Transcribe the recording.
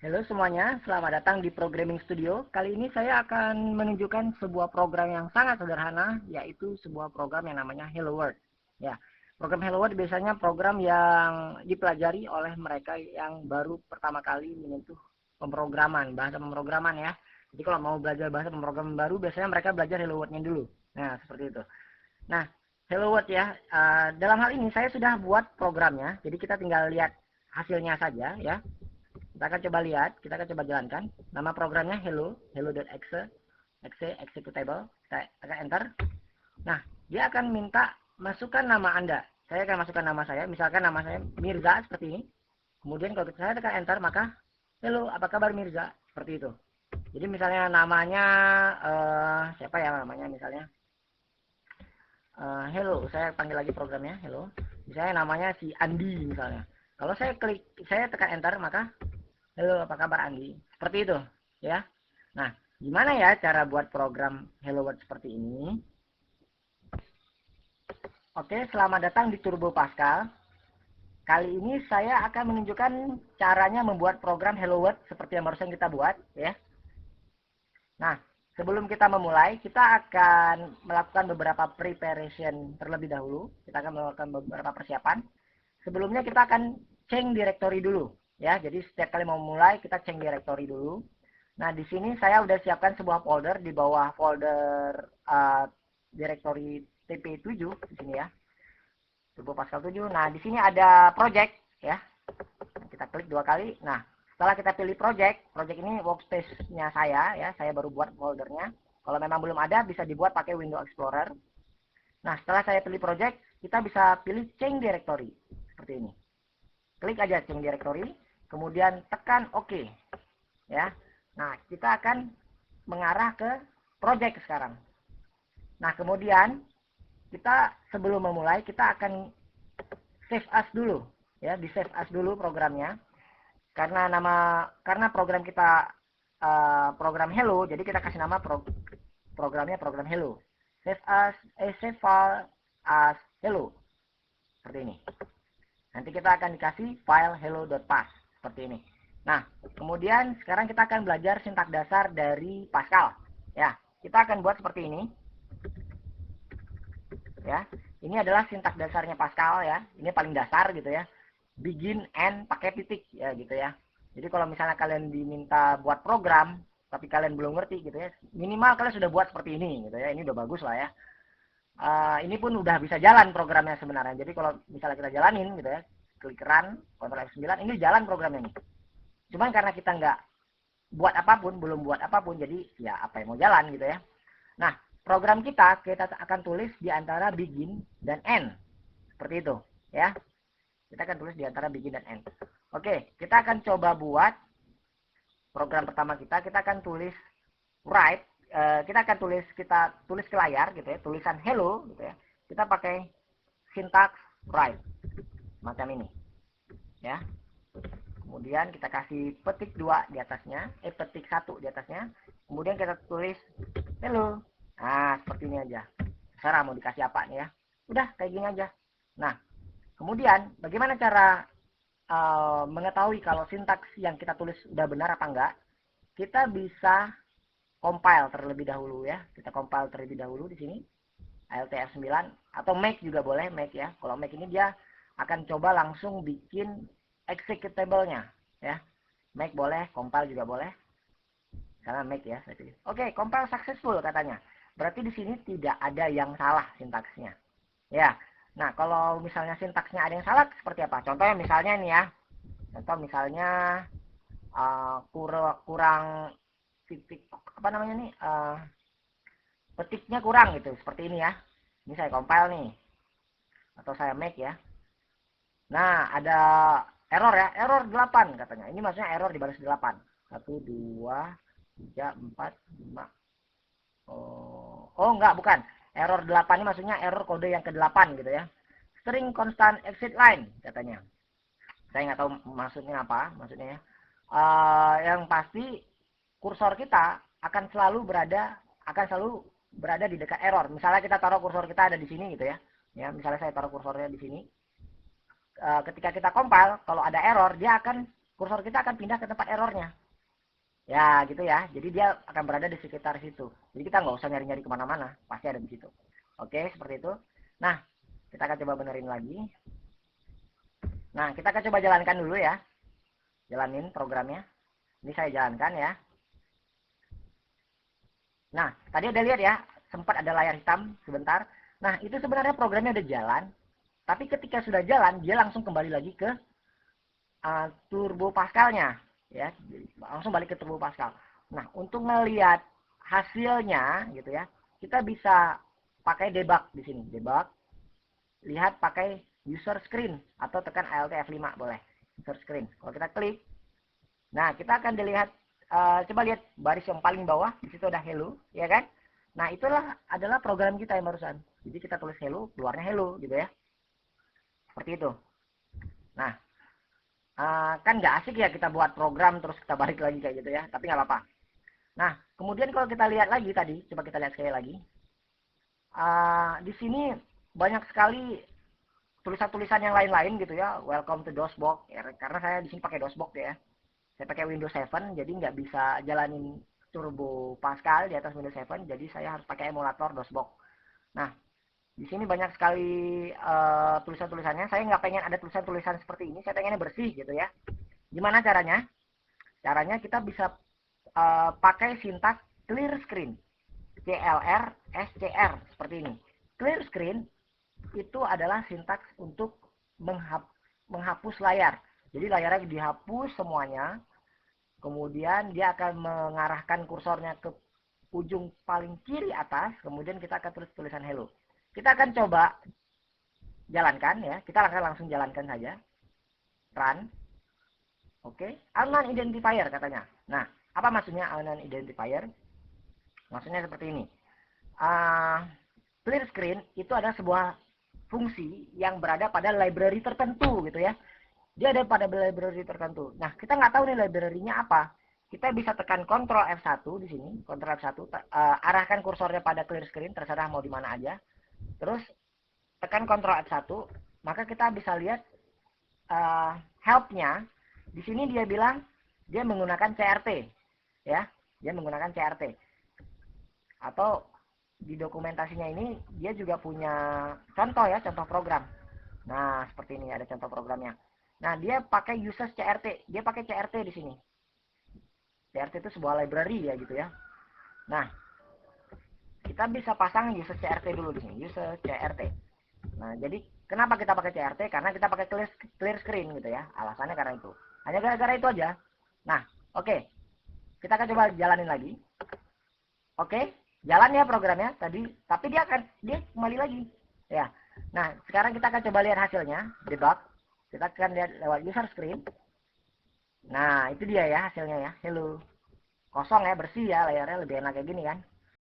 Halo semuanya, selamat datang di Programming Studio. Kali ini saya akan menunjukkan sebuah program yang sangat sederhana, yaitu sebuah program yang namanya Hello World. Ya, program Hello World biasanya program yang dipelajari oleh mereka yang baru pertama kali menyentuh pemrograman, bahasa pemrograman ya. Jadi kalau mau belajar bahasa pemrograman baru, biasanya mereka belajar Hello World-nya dulu. Nah, seperti itu. Nah, Hello World ya. Dalam hal ini saya sudah buat programnya, jadi kita tinggal lihat hasilnya saja ya. Kita akan coba lihat, kita akan coba jalankan. Nama programnya hello.exe, executable. Kita tekan enter. Nah, dia akan minta masukkan nama Anda. Saya akan masukkan nama saya, misalkan nama saya Mirza seperti ini. Kemudian kalau saya tekan enter, maka hello, apa kabar Mirza? Seperti itu. Jadi misalnya namanya siapa ya namanya misalnya? Hello, saya panggil lagi programnya, hello. Misalnya namanya si Andi misalnya. Kalau saya tekan enter, maka halo, apa kabar Andi? Seperti itu, ya. Nah, gimana ya cara buat program Hello World seperti ini? Oke, selamat datang di Turbo Pascal. Kali ini saya akan menunjukkan caranya membuat program Hello World seperti yang barusan kita buat, ya. Nah, sebelum kita memulai, kita akan melakukan beberapa preparation terlebih dahulu. Kita akan melakukan beberapa persiapan. Sebelumnya kita akan change directory dulu. Ya, jadi setiap kali mau mulai kita change directory dulu. Nah, di sini saya udah siapkan sebuah folder di bawah folder directory TP7 di sini ya. Turbo Pascal 7. Nah, di sini ada project ya. Kita klik 2 kali. Nah, setelah kita pilih project ini workspace-nya saya ya. Saya baru buat foldernya. Kalau memang belum ada bisa dibuat pakai Windows Explorer. Nah, setelah saya pilih project, kita bisa pilih change directory seperti ini. Klik aja change directory. Kemudian tekan OK ya. Nah, kita akan mengarah ke project sekarang. Nah, kemudian kita sebelum memulai kita akan save as dulu ya, di save as dulu programnya. Karena program kita program Hello, jadi kita kasih nama programnya program Hello. Save file as Hello. Seperti ini. Nanti kita akan dikasih file hello.pas seperti ini. Nah, kemudian sekarang kita akan belajar sintak dasar dari Pascal. Ya, kita akan buat seperti ini. Ya, ini adalah sintak dasarnya Pascal ya. Ini paling dasar gitu ya. Begin, end, pakai titik ya gitu ya. Jadi kalau misalnya kalian diminta buat program, tapi kalian belum ngerti gitu ya, minimal kalian sudah buat seperti ini gitu ya. Ini udah bagus lah ya. Ini pun udah bisa jalan programnya sebenarnya. Jadi kalau misalnya kita jalanin gitu ya, klik run, Ctrl F9, ini jalan programnya nih. Cuman karena kita nggak buat apapun, belum buat apapun, jadi ya apa yang mau jalan gitu ya. Nah, program kita akan tulis di antara begin dan end. Seperti itu ya. Kita akan tulis di antara begin dan end. Oke, kita akan coba buat program pertama kita akan tulis write. Kita tulis ke layar gitu ya, tulisan hello gitu ya. Kita pakai syntax write macam ini ya. Kemudian kita kasih petik 2 di atasnya, petik 1 di atasnya. Kemudian kita tulis hello. Nah, seperti ini aja. Terserah mau dikasih apa nih ya. Udah kayak gini aja. Nah, kemudian bagaimana cara mengetahui kalau sintaks yang kita tulis udah benar apa enggak? Kita bisa compile terlebih dahulu ya. Kita compile terlebih dahulu di sini. ALT F9 atau make juga boleh, make ya. Kalau make ini dia akan coba langsung bikin executable-nya ya. Make boleh, compile juga boleh. Karena make ya saya pilih. Oke, compile successful katanya. Berarti di sini tidak ada yang salah sintaksnya. Ya. Nah, kalau misalnya sintaksnya ada yang salah seperti apa? Contohnya misalnya nih ya. Contoh misalnya kurang titik apa namanya nih? Petiknya kurang gitu, seperti ini ya. Ini saya compile nih. Atau saya make ya. Nah, ada error ya, error 8 katanya. Ini maksudnya error dibalas 8. 1, 2, 3, 4, 5. Oh enggak, bukan. Error 8 ini maksudnya error kode yang ke-8 gitu ya. String constant exit line katanya. Saya nggak tahu maksudnya apa, maksudnya ya. Yang pasti kursor kita akan selalu berada di dekat error. Misalnya kita taruh kursor kita ada di sini gitu ya. Ya, misalnya saya taruh kursornya di sini. Ketika kita compile, kalau ada error, dia akan kursor kita akan pindah ke tempat errornya. Ya, gitu ya. Jadi dia akan berada di sekitar situ. Jadi kita nggak usah nyari-nyari kemana-mana, pasti ada di situ. Oke, seperti itu. Nah, kita akan coba benerin lagi. Nah, kita akan coba jalankan dulu ya. Jalanin programnya. Ini saya jalankan ya. Nah, tadi ada lihat ya, sempat ada layar hitam sebentar. Nah, itu sebenarnya programnya udah jalan. Tapi ketika sudah jalan, dia langsung kembali lagi ke Turbo Pascal-nya. Ya, langsung balik ke Turbo Pascal. Nah, untuk melihat hasilnya gitu ya, kita bisa pakai debug di sini. Debug. Lihat pakai user screen atau tekan Alt F5 boleh. User screen. Kalau kita klik, nah kita akan dilihat, coba lihat baris yang paling bawah, di situ ada hello, ya kan? Nah itulah adalah program kita yang barusan. Jadi kita tulis hello, keluarnya hello gitu ya. Seperti itu. Nah, kan nggak asik ya kita buat program terus kita balik lagi kayak gitu ya, tapi nggak apa-apa. Nah, kemudian kalau kita lihat lagi tadi, coba kita lihat sekali lagi. Di sini banyak sekali tulisan-tulisan yang lain-lain gitu ya. Welcome to DOSBox. Ya, karena saya di sini pakai DOSBox ya. Saya pakai Windows 7, jadi nggak bisa jalanin Turbo Pascal di atas Windows 7, jadi saya harus pakai emulator DOSBox. Nah, di sini banyak sekali tulisan-tulisannya. Saya nggak pengen ada tulisan-tulisan seperti ini. Saya pengennya bersih gitu ya. Gimana caranya? Caranya kita bisa pakai sintak clear screen. CLR, SCR seperti ini. Clear screen itu adalah sintaks untuk menghapus layar. Jadi layarnya dihapus semuanya. Kemudian dia akan mengarahkan kursornya ke ujung paling kiri atas. Kemudian kita akan tulis tulisan hello. Kita akan coba jalankan ya. Kita akan langsung jalankan saja. Run. Oke. Unknown identifier katanya. Nah, apa maksudnya unknown identifier? Maksudnya seperti ini. Clear screen itu adalah sebuah fungsi yang berada pada library tertentu gitu ya. Dia ada pada library tertentu. Nah, kita nggak tahu nih library-nya apa. Kita bisa tekan Ctrl F1 di sini, Ctrl F1, arahkan kursornya pada clear screen, terserah mau di mana aja. Terus tekan Ctrl F1, maka kita bisa lihat help-nya. Di sini dia bilang dia menggunakan CRT, ya, dia menggunakan CRT. Atau di dokumentasinya ini dia juga punya contoh ya, contoh program. Nah, seperti ini ada contoh programnya. Nah, dia pakai uses CRT. Dia pakai CRT di sini. CRT itu sebuah library ya gitu ya. Nah, kita bisa pasang uses CRT dulu di sini. Uses CRT. Nah, jadi kenapa kita pakai CRT? Karena kita pakai clear screen gitu ya. Alasannya karena itu. Hanya gara-gara itu aja. Nah, oke. Kita akan coba jalanin lagi. Oke. Jalan ya programnya tadi, tapi dia kembali lagi. Ya. Nah, sekarang kita akan coba lihat hasilnya, debug. Kita akan lihat lewat user screen. Nah, itu dia ya hasilnya ya. Hello. Kosong ya, bersih ya layarnya, lebih enak kayak gini kan.